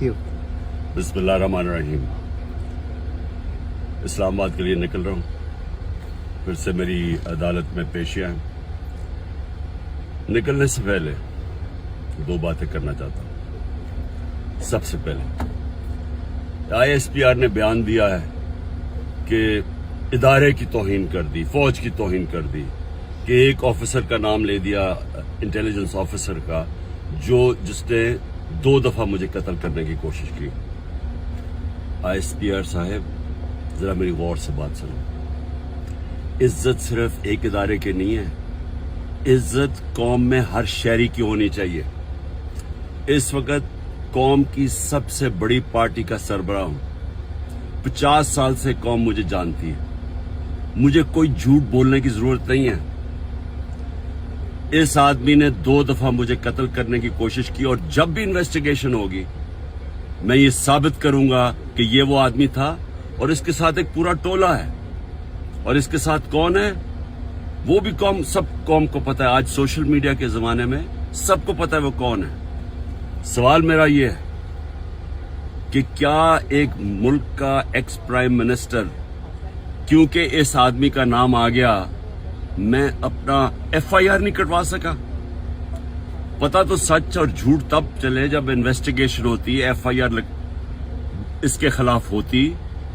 Thank you. बिस्मिल्लाहिर्रहमानिर्रहीम। इस्लामाबाद के लिए निकल रहा हूँ, फिर से मेरी अदालत में पेशियां हैं। निकलने से पहले दो बातें करना चाहता हूँ। सबसे पहले ISPR ने बयान दिया है कि इदारे की तौहीन कर दी, फौज की तौहीन कर दी, कि एक ऑफिसर का नाम ले दिया, इंटेलिजेंस ऑफिसर का, जिसने 2 दफा मुझे कत्ल करने की कोशिश की। ISPR साहब, जरा मेरी गौर से बात सुनो। इज्जत सिर्फ एक इदारे की नहीं है, इज्जत कौम में हर शहरी की होनी चाहिए। इस वक्त कौम की सबसे बड़ी पार्टी का सरबराह हूं। 50 साल से कौम मुझे जानती है, मुझे कोई झूठ बोलने की जरूरत नहीं है। इस आदमी ने 2 दफा मुझे कत्ल करने की कोशिश की, और जब भी इन्वेस्टिगेशन होगी मैं ये साबित करूंगा कि ये वो आदमी था, और इसके साथ एक पूरा टोला है। और इसके साथ कौन है वो भी सब कौम को पता है। आज सोशल मीडिया के जमाने में सबको पता है वो कौन है। सवाल मेरा ये है कि क्या एक मुल्क का एक्स प्राइम मिनिस्टर, क्योंकि इस आदमी का नाम आ गया, मैं अपना FIR नहीं कटवा सका? पता तो सच और झूठ तब चले जब इन्वेस्टिगेशन होती है, FIR इसके खिलाफ होती,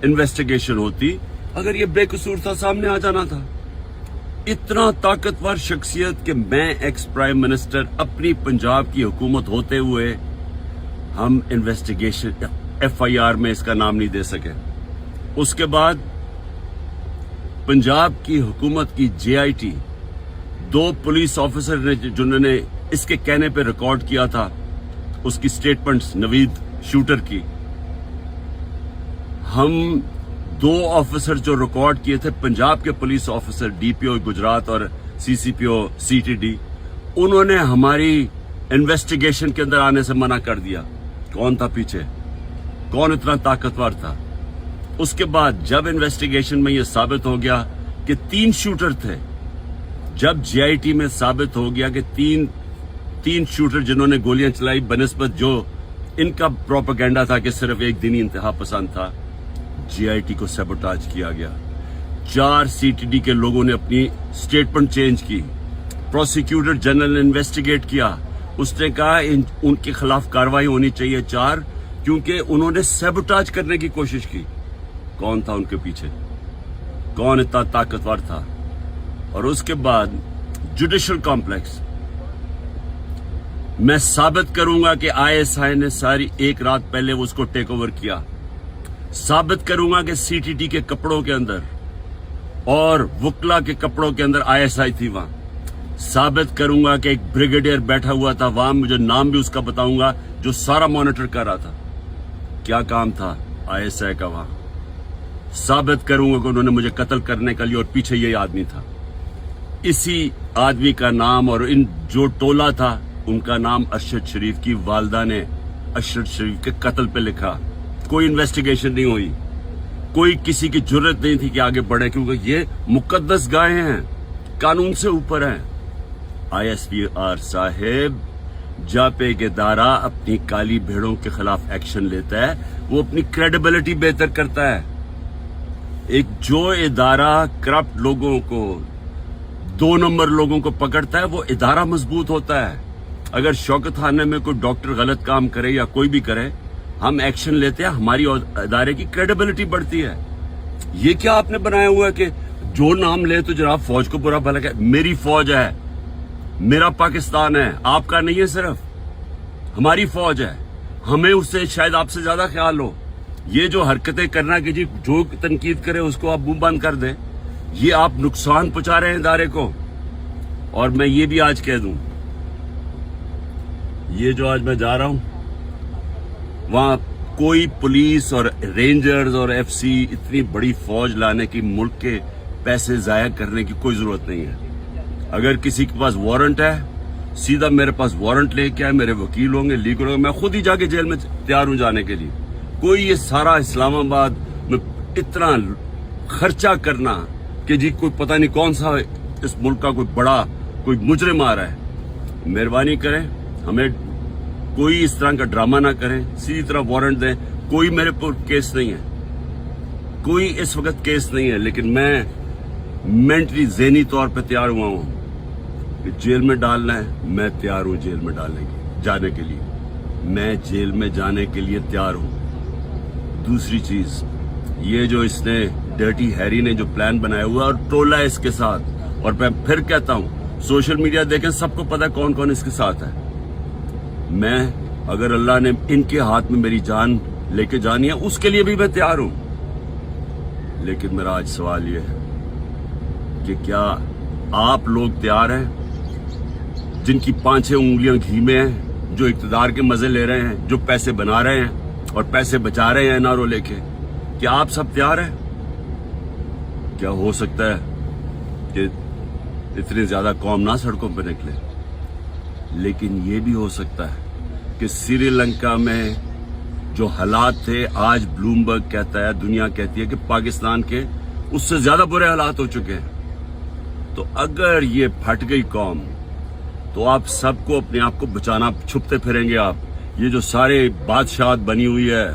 इन्वेस्टिगेशन होती। अगर ये बेकसूर था, सामने आ जाना था। इतना ताकतवर शख्सियत कि मैं एक्स प्राइम मिनिस्टर, अपनी पंजाब की हुकूमत होते हुए हम इन्वेस्टिगेशन FIR में इसका नाम नहीं दे सके। उसके बाद पंजाब की हुकूमत की JIT, 2 पुलिस ऑफिसर ने जिन्होंने इसके कहने पे रिकॉर्ड किया था उसकी स्टेटमेंट्स, नवीद शूटर की, हम 2 ऑफिसर जो रिकॉर्ड किए थे, पंजाब के पुलिस ऑफिसर DPO गुजरात और CCPO CTD, उन्होंने हमारी इन्वेस्टिगेशन के अंदर आने से मना कर दिया। कौन था पीछे? कौन इतना ताकतवर था? उसके बाद जब इन्वेस्टिगेशन में यह साबित हो गया कि 3 शूटर थे, जब JIT में साबित हो गया कि तीन शूटर जिन्होंने गोलियां चलाई, बनिस्बत जो इनका प्रोपेगेंडा था कि सिर्फ एक दिनी इंतहा पसंद था, JIT को सैबोटाज किया गया। 4 CTD के लोगों ने अपनी स्टेटमेंट चेंज की। प्रोसिक्यूटर जनरल ने इन्वेस्टिगेट किया, उसने कहा उनके खिलाफ कार्रवाई होनी चाहिए 4, क्योंकि उन्होंने सैबोटाज करने की कोशिश की। कौन था उनके पीछे? कौन इतना ताकतवर था? और उसके बाद जुडिशल कॉम्प्लेक्स, मैं साबित करूंगा कि ISI ने सारी एक रात पहले उसको टेक ओवर किया। साबित करूंगा कि CTD के कपड़ों के अंदर और वकला के कपड़ों के अंदर ISI थी वहां। साबित करूंगा कि एक ब्रिगेडियर बैठा हुआ था वहां, मुझे नाम भी उसका बताऊंगा, जो सारा मॉनिटर कर रहा था। क्या काम था ISI का वहां? साबित करूंगा कि उन्होंने मुझे कत्ल करने के लिए, और पीछे यही आदमी था। इसी आदमी का नाम और इन जो टोला था उनका नाम अरशद शरीफ की वालदा ने अरशद शरीफ के कत्ल पे लिखा। कोई इन्वेस्टिगेशन नहीं हुई, कोई किसी की जुर्रत नहीं थी कि आगे बढ़े, क्योंकि ये मुकद्दस गायें हैं, कानून से ऊपर हैं। ISPR साहेब, जब एक इदारा अपनी काली भेड़ों के खिलाफ एक्शन लेता है, वो अपनी क्रेडिबिलिटी बेहतर करता है। एक जो इदारा करप्ट लोगों को, 2 नंबर लोगों को पकड़ता है, वो इदारा मजबूत होता है। अगर शौकत खाने में कोई डॉक्टर गलत काम करे या कोई भी करे, हम एक्शन लेते हैं, हमारी इदारे की क्रेडिबिलिटी बढ़ती है। ये क्या आपने बनाया हुआ है कि जो नाम ले तो जनाब फौज को बुरा भला कहे? मेरी फौज है, मेरा पाकिस्तान है, आपका नहीं है, सिर्फ हमारी फौज है। हमें उससे शायद आपसे ज्यादा ख्याल हो। ये जो हरकतें करना कि जी जो तनकीद करे उसको आप मुंह बंद कर दें, ये आप नुकसान पहुंचा रहे हैं इदारे को। और मैं ये भी आज कह दूं, ये जो आज मैं जा रहा हूं, वहां कोई पुलिस और रेंजर्स और FC इतनी बड़ी फौज लाने की, मुल्क के पैसे जाया करने की कोई जरूरत नहीं है। अगर किसी के पास वारंट है, सीधा मेरे पास वारंट लेके आए, मेरे वकील होंगे, लीगल होंगे, मैं खुद ही जाके जेल में तैयार हूं जाने के लिए। कोई ये सारा इस्लामाबाद में इतना खर्चा करना कि जी कोई पता नहीं कौन सा इस मुल्क का कोई बड़ा कोई मुजरिम आ रहा है, मेहरबानी करें, हमें कोई इस तरह का ड्रामा ना करें, सीधी तरह वारंट दें। कोई मेरे पर केस नहीं है, कोई इस वक्त केस नहीं है, लेकिन मैं मेंटली ज़हनी तौर पे तैयार हुआ हूं कि जेल में डालना है, मैं तैयार हूं जेल में जाने के लिए, मैं जेल में जाने के लिए तैयार हूं। दूसरी चीज, ये जो इसने डर्टी हैरी ने जो प्लान बनाया हुआ और टोला है इसके साथ, और मैं फिर कहता हूं सोशल मीडिया देखें, सबको पता कौन कौन इसके साथ है। मैं, अगर अल्लाह ने इनके हाथ में मेरी जान लेके जानी है, उसके लिए भी मैं तैयार हूं। लेकिन मेरा आज सवाल यह है कि क्या आप लोग तैयार हैं, जिनकी 5-6 उंगलियां घी में हैं, जो इक्तदार के मजे ले रहे हैं, जो पैसे बना रहे हैं और पैसे बचा रहे हैं एनआरओ लेके, क्या आप सब तैयार हैं? क्या हो सकता है कि इतनी ज्यादा कौम ना सड़कों पर निकले, लेकिन ये भी हो सकता है कि श्रीलंका में जो हालात थे, आज ब्लूमबर्ग कहता है, दुनिया कहती है कि पाकिस्तान के उससे ज्यादा बुरे हालात हो चुके हैं। तो अगर ये फट गई कौम, तो आप सबको अपने आप को बचाना, छुपते फिरेंगे आप। ये जो सारे बादशाहत बनी हुई है,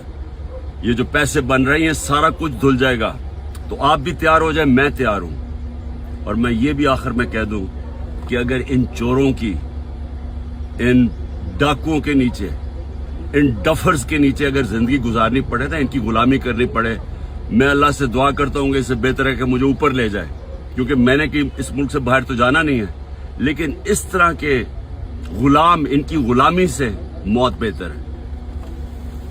ये जो पैसे बन रहे हैं, सारा कुछ धुल जाएगा। तो आप भी तैयार हो जाए, मैं तैयार हूं। और मैं ये भी आखिर में कह दूं कि अगर इन चोरों की, इन डाकुओं के नीचे, इन डफर्स के नीचे अगर जिंदगी गुजारनी पड़े ना, इनकी गुलामी करनी पड़े, मैं अल्लाह से दुआ करता हूं कि इससे बेहतर है कि मुझे ऊपर ले जाए, क्योंकि मैंने कि इस मुल्क से बाहर तो जाना नहीं है। लेकिन इस तरह के गुलाम, इनकी गुलामी से मौत बेहतर है।